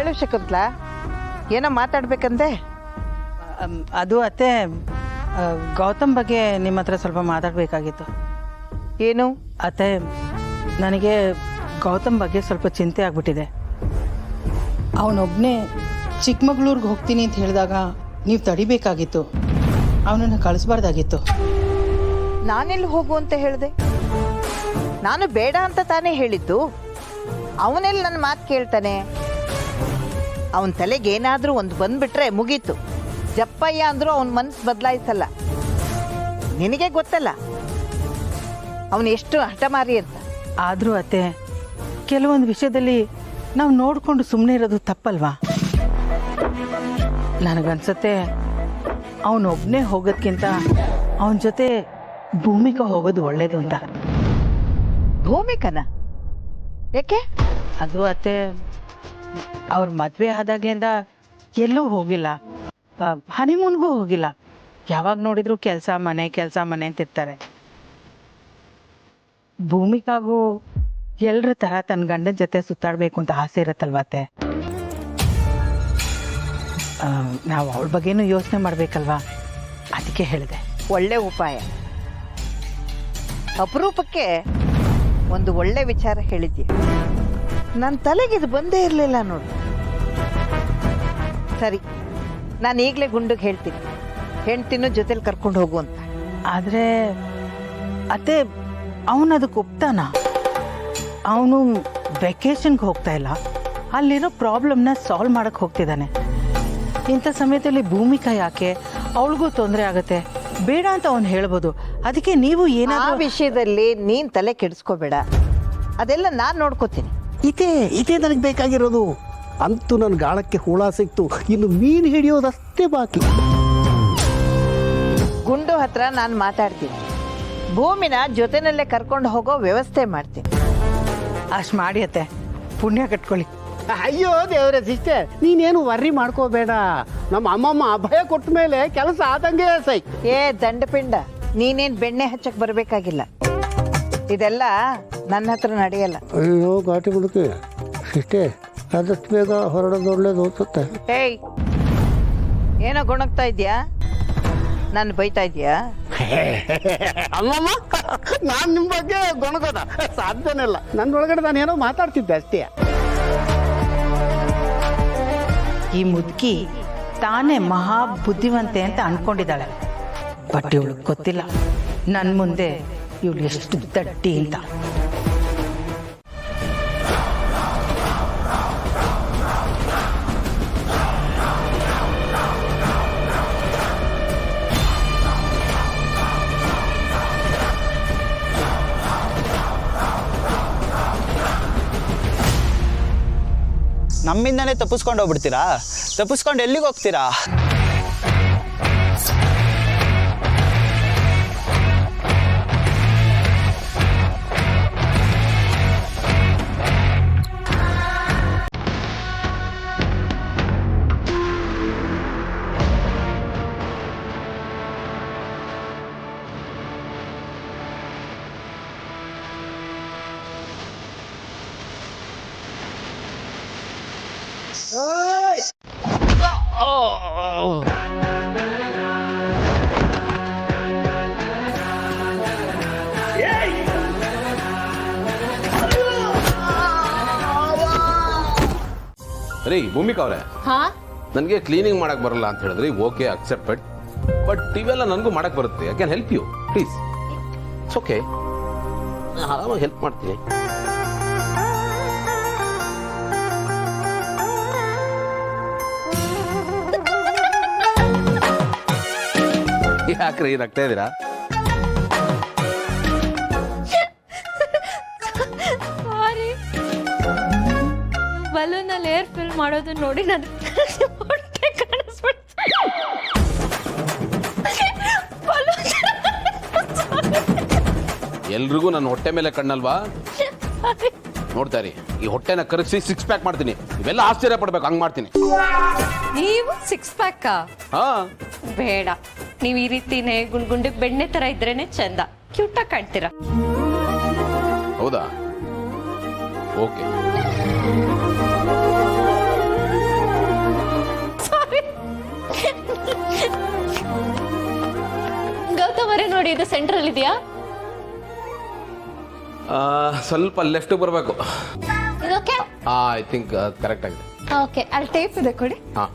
ಹೇಳು ಶಕುಂತ್ಲಾ, ಏನೋ ಮಾತಾಡ್ಬೇಕಂದೆ. ಅದು ಅತ್ತೆ, ಗೌತಮ್ ಬಗ್ಗೆ ನಿಮ್ಮ ಹತ್ರ ಸ್ವಲ್ಪ ಮಾತಾಡಬೇಕಾಗಿತ್ತು. ಏನು ಅತ್ತೆ, ನನಗೆ ಗೌತಮ್ ಬಗ್ಗೆ ಸ್ವಲ್ಪ ಚಿಂತೆ ಆಗ್ಬಿಟ್ಟಿದೆ. ಅವನೊಬ್ಬನೇ ಚಿಕ್ಕಮಗಳೂರಿಗೆ ಹೋಗ್ತೀನಿ ಅಂತ ಹೇಳಿದಾಗ ನೀವು ತಡಿಬೇಕಾಗಿತ್ತು, ಅವನನ್ನು ಕಳಿಸ್ಬಾರ್ದಾಗಿತ್ತು. ನಾನೆಲ್ಲಿ ಹೋಗು ಅಂತ ಹೇಳಿದೆ? ನಾನು ಬೇಡ ಅಂತ ತಾನೇ ಹೇಳಿದ್ದು. ಅವನೆಲ್ಲಿ ನನ್ನ ಮಾತು ಕೇಳ್ತಾನೆ? ಅವನ ತಲೆಗೆ ಏನಾದರೂ ಒಂದು ಬಂದ್ಬಿಟ್ರೆ ಮುಗೀತು. ಜಪ್ಪಯ್ಯ ಅಂದರೂ ಅವನ ಮನಸ್ಸು ಬದಲಾಯಿಸಲ್ಲ. ನಿನಗೆ ಗೊತ್ತಲ್ಲ ಅವನು ಎಷ್ಟು ಹಠಮಾರಿ ಅಂತ. ಆದರೂ ಅತ್ತೆ, ಕೆಲವೊಂದು ವಿಷಯದಲ್ಲಿ ನಾವು ನೋಡಿಕೊಂಡು ಸುಮ್ಮನೆ ಇರೋದು ತಪ್ಪಲ್ವಾ? ನನಗನ್ಸುತ್ತೆ ಅವನೊಬ್ಬನೇ ಹೋಗೋದ್ಕಿಂತ ಅವನ ಜೊತೆ ಭೂಮಿಕಾ ಹೋಗೋದು ಒಳ್ಳೇದು ಅಂತ. ಭೂಮಿಕನ ಯಾಕೆ? ಅದು ಅತ್ತೆ, ಅವ್ರ ಮದುವೆ ಆದಾಗ್ಲಿಂದ ಎಲ್ಲೂ ಹೋಗಿಲ್ಲ, ಹನಿಮೂನ್ಗೂ ಹೋಗಿಲ್ಲ. ಯಾವಾಗ ನೋಡಿದ್ರು ಕೆಲಸ ಮನೆ ಅಂತಿರ್ತಾರೆ. ಭೂಮಿಕಾಗೂ ಎಲ್ಲರ ಥರ ತನ್ನ ಗಂಡನ ಜೊತೆ ಸುತ್ತಾಡಬೇಕು ಅಂತ ಆಸೆ ಇರತ್ತಲ್ವತ್ತೆ. ನಾವು ಅವಳ ಬಗ್ಗೆನೂ ಯೋಚನೆ ಮಾಡಬೇಕಲ್ವಾ, ಅದಕ್ಕೆ ಹೇಳಿದೆ. ಒಳ್ಳೆ ಉಪಾಯ. ಅಪರೂಪಕ್ಕೆ ಒಂದು ಒಳ್ಳೆ ವಿಚಾರ ಹೇಳಿದ್ಯ. ನನ್ನ ತಲೆಗೆ ಇದು ಬಂದೇ ಇರಲಿಲ್ಲ ನೋಡು. ಸರಿ, ನಾನು ಈಗಲೇ ಗುಂಡಿಗೆ ಹೇಳ್ತೀನಿ, ಹೆಂಡ್ತಿನೂ ಜೊತೆಲಿ ಕರ್ಕೊಂಡು ಹೋಗು ಅಂತ. ಆದರೆ ಅತ್ತೆ, ಅವನು ಅದಕ್ಕೆ ಒಪ್ತಾನ? ಅವನು ವೆಕೇಷನ್ಗೆ ಹೋಗ್ತಾ ಇಲ್ಲ, ಅಲ್ಲಿರೋ ಪ್ರಾಬ್ಲಮ್ನ ಸಾಲ್ವ್ ಮಾಡಕ್ಕೆ ಹೋಗ್ತಿದ್ದಾನೆ. ಇಂಥ ಸಮಯದಲ್ಲಿ ಭೂಮಿಕಾ ಯಾಕೆ? ಅವಳಿಗೂ ತೊಂದರೆ ಆಗುತ್ತೆ, ಬೇಡ ಅಂತ ಅವನು ಹೇಳ್ಬೋದು. ಅದಕ್ಕೆ ನೀವು ಆ ವಿಷಯದಲ್ಲಿ ನೀನು ತಲೆ ಕೆಡಿಸ್ಕೋಬೇಡ, ಅದೆಲ್ಲ ನಾನು ನೋಡ್ಕೋತೀನಿ. ಇದೇ ನನಗೆ ಬೇಕಾಗಿರೋದು. ಅಂತೂ ನನ್ನ ಗಾಳಕ್ಕೆ ಹುಳ ಸಿಕ್ತು, ಇನ್ನು ಮೀನು ಹಿಡಿಯೋದಷ್ಟೇ ಬಾಕಿ. ಗುಂಡು ಹತ್ರ ನಾನು ಮಾತಾಡ್ತೀನಿ, ಭೂಮಿನ ಜೊತೆನಲ್ಲೇ ಕರ್ಕೊಂಡು ಹೋಗೋ ವ್ಯವಸ್ಥೆ ಮಾಡ್ತೀನಿ. ಅಷ್ಟು ಮಾಡಿ ಅತ್ತೆ, ಪುಣ್ಯ ಕಟ್ಕೊಳ್ಳಿ. ಅಯ್ಯೋ ದೇವ್ರೆ ಸಿಸ್ಟರ್, ನೀನೇನು ವರ್ರಿ ಮಾಡ್ಕೋಬೇಡ. ನಮ್ಮ ಅಮ್ಮಮ್ಮ ಅಭಯ ಕೊಟ್ಟ ಮೇಲೆ ಕೆಲಸ ಆದಂಗೆ ಸೈ. ಏ ದಂಡಪಿಂಡ, ನೀನೇನು ಬೆಣ್ಣೆ ಹಚ್ಚಕ್ಕೆ ಬರಬೇಕಾಗಿಲ್ಲ. ಇದೆಲ್ಲ ನನ್ನ ಹತ್ರ ನಡೆಯಲ್ಲ. ಅಯ್ಯೋ ಘಾಟಿ ಬಿಡುತ್ತೆ ಸಿಸ್ಟರ್, ಆದಷ್ಟು ಬೇಗ ಹೊರಡೋದು ಒಳ್ಳೇದು ಅನ್ಸುತ್ತೆ. ಏಯ್, ಏನೋ ಗೊಣಗ್ತಾ ಇದೆಯಾ? ನಾನು ಬೈತಾ ಇದೆಯಾ? ಅಮ್ಮಮ್ಮ, ನಾನು ನಿಮ್ಮ ಬಗ್ಗೆ ಗೊಣಗೋದ ಸಾಧ್ಯನೇ ಇಲ್ಲ. ನನ್ನೊಳಗಡೆ ನಾನು ಏನೋ ಮಾತಾಡ್ತಿದ್ದೆ ಅಷ್ಟೇ. ಈ ಮುದುಕಿ ತಾನೇ ಮಹಾ ಬುದ್ಧಿವಂತೆ ಅಂತ ಅನ್ಕೊಂಡಿದ್ದಾಳೆ. ಬಟ್ ಇವಳು ಗೊತ್ತಿಲ್ಲ ನನ್ನ ಮುಂದೆ ಇವಳು ಎಷ್ಟು ದಡ್ಡಿ ಅಂತ. ನಮ್ಮಿಂದನೇ ತಪ್ಪಿಸ್ಕೊಂಡು ಹೋಗ್ಬಿಡ್ತೀರಾ? ತಪ್ಪಿಸ್ಕೊಂಡು ಎಲ್ಲಿಗೆ ಹೋಗ್ತೀರಾ? ರೀ ಭೂಮಿಕಾ ಅವರೇ, ನನಗೆ ಕ್ಲೀನಿಂಗ್ ಮಾಡಕ್ ಬರಲ್ಲ ಅಂತ ಹೇಳಿದ್ರಿ. Okay, accepted. ಬಟ್ ಇವೆಲ್ಲ ನನಗೂ ಮಾಡಕ್ ಬರುತ್ತೆ. I can help you, please. It's okay, ಆರಾಮಾಗಿ ಹೆಲ್ಪ್ ಮಾಡ್ತೀನಿ. ಯಾಕ್ರಿ ನಗ್ತಾ ಇದ್ದೀರಾ? ಬಲೂನಲ್ಲಿ ಏರ್ ಫಿಲ್ ಮಾಡೋದು ನೋಡಿ ನಾನು ಎಲ್ರಿಗೂ ನನ್ನ ಹೊಟ್ಟೆ ಮೇಲೆ ಕಣ್ಣಲ್ವಾ? ನೋಡ್ತಾರಿ, ಈ ಹೊಟ್ಟೆನ ಕರಗಿಸಿ 6 ಪ್ಯಾಕ್ ಮಾಡ್ತೀನಿ. ಇವೆಲ್ಲ ಆಶ್ಚರ್ಯ ಪಡ್ಬೇಕು, ಹಂಗ್ ಮಾಡ್ತೀನಿ. ನೀವು 6 ಪ್ಯಾಕ್? ಹಾ, ಬೇಡ. ನೀವು ಈ ರೀತಿನೇ ಗುಂಡಿಗೆ ಬೆಣ್ಣೆ ತರ ಇದ್ರೇನೆ ಚಂದ, ಕ್ಯೂಟಾಗಿ ಕಾಣ್ತೀರಾ. ಹೌದಾ? ಓಕೆ. ಗೌತಮ್ ಅವರೇ ನೋಡಿ, ಇದು ಸೆಂಟ್ರಲ್ ಇದೆಯಾ? ಸ್ವಲ್ಪ ಲೆಫ್ಟ್ ಬರಬೇಕು. ಇದಕ್ಕೆ ಐ ಥಿಂಕ್ ಕರೆಕ್ಟ್ ಆಗಿದೆ. ಓಕೆ, ಅಲ್ಲಿ ಟೇಪ್ ಇದೆ ಕೊಡಿ. ಹಾ